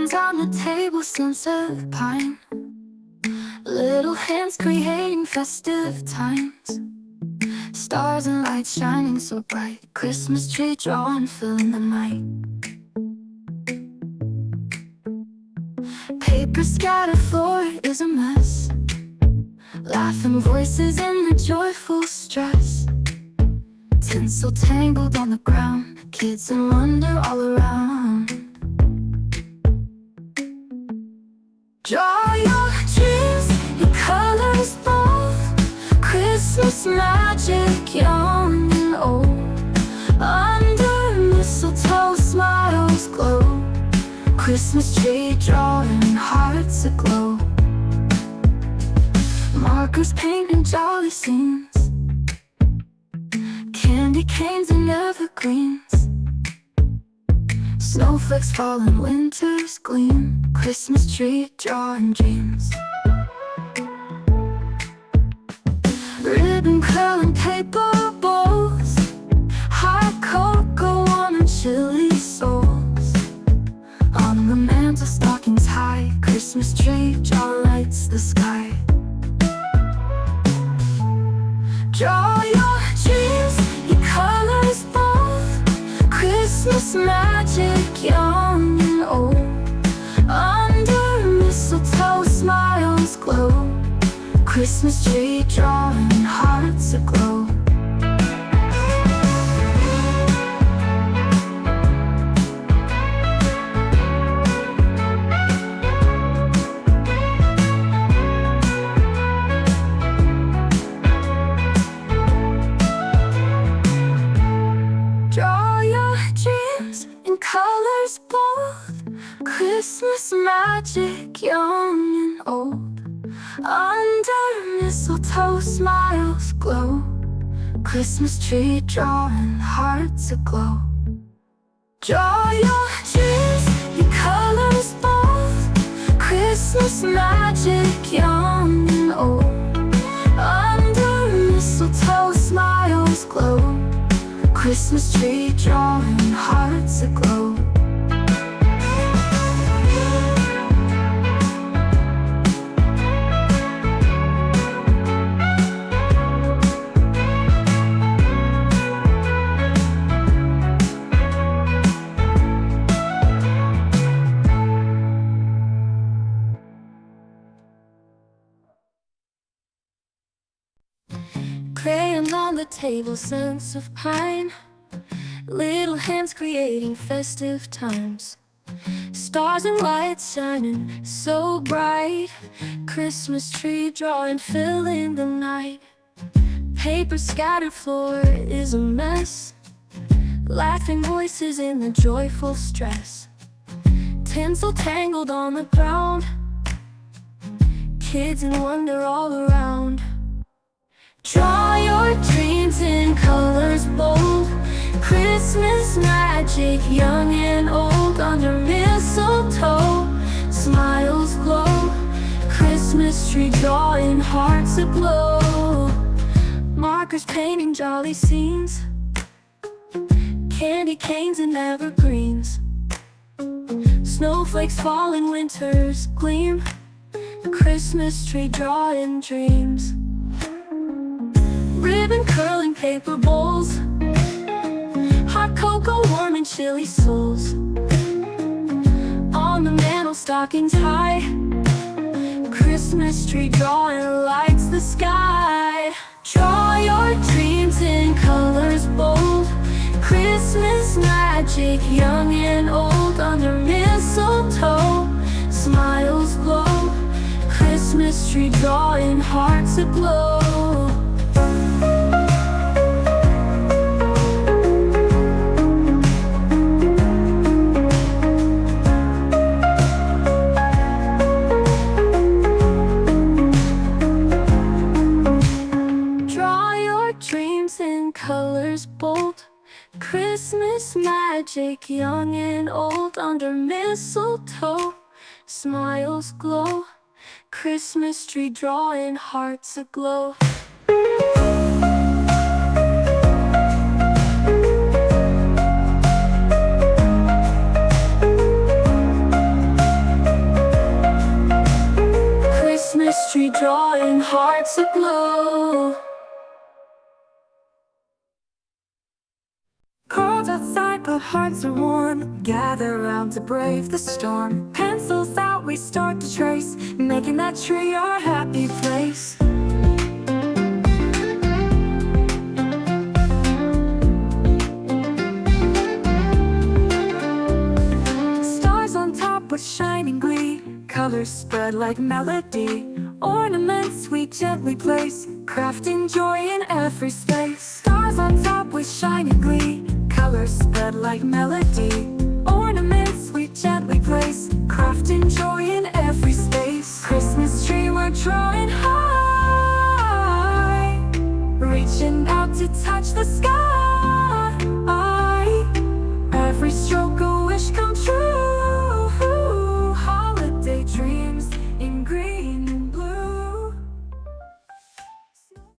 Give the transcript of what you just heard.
Crayons on the table, scents of pine. Little hands creating festive times. Stars and lights shining so bright. Christmas tree drawing, filling the night. Paper scattered, floor is a mess. Laughing voices in the joyful stress. Tinsel tangled on the ground. Kids in wonder all around. Draw your dreams, your colors bold. Christmas magic, young and old. Under mistletoe, smiles glow. Christmas tree drawing, hearts aglow. Markers painting jolly scenes. Candy canes and evergreens. Snowflakes fall in winter's gleam. Christmas tree drawing dreams. Ribbon curling paper bowls. Hot cocoa warm and chilly souls. On the mantle stockings high. Christmas tree draw lights the sky. Draw your dreams, your colors bold. Christmas magic, young and old. Under mistletoe, smiles glow. Christmas tree drawing, hearts aglow. Draw your dreams in colors bold. Christmas magic, young and old. Under mistletoe, smiles glow. Christmas tree drawing, hearts aglow. Draw your dreams, your colors bold. Christmas magic, young and old. Under mistletoe, smiles glow. Christmas tree drawing, hearts aglow. Crayons on the table, scents of pine. Little hands creating festive times. Stars and lights shining so bright. Christmas tree drawing, filling the night. Paper scattered, floor is a mess. Laughing voices in the joyful stress. Tinsel tangled on the ground. Kids in wonder all around. Draw your dreams in colors bold. Christmas magic, young and old. Under mistletoe, smiles glow. Christmas tree drawing, hearts aglow. Markers painting jolly scenes. Candy canes and evergreens. Snowflakes fall in winter's gleam. Christmas tree drawing dreams. Ribbon curling paper bowls. Hot cocoa warm and chilly souls. On the mantle stockings high. Christmas tree drawing lights the sky. Draw your dreams in colors bold. Christmas magic, young and old. Under mistletoe, smiles glow. Christmas tree drawing, hearts aglow. Colors bold. Christmas magic, young and old. Under mistletoe, smiles glow. Christmas tree drawing, hearts aglow. hearts aglow. Cold outside, but hearts are warm. Gather round to brave the storm. Pencils out, we start to trace, making that tree our happy place. Stars on top with shining glee, colors spread like melody. Ornaments we gently place, crafting joy in every space. Stars on top with shining glee, colors spread like melody. Ornaments we gently place, crafting joy in every space. Christmas tree we're drawing high, reaching out to touch the sky. Every stroke a wish come true. Holiday dreams in green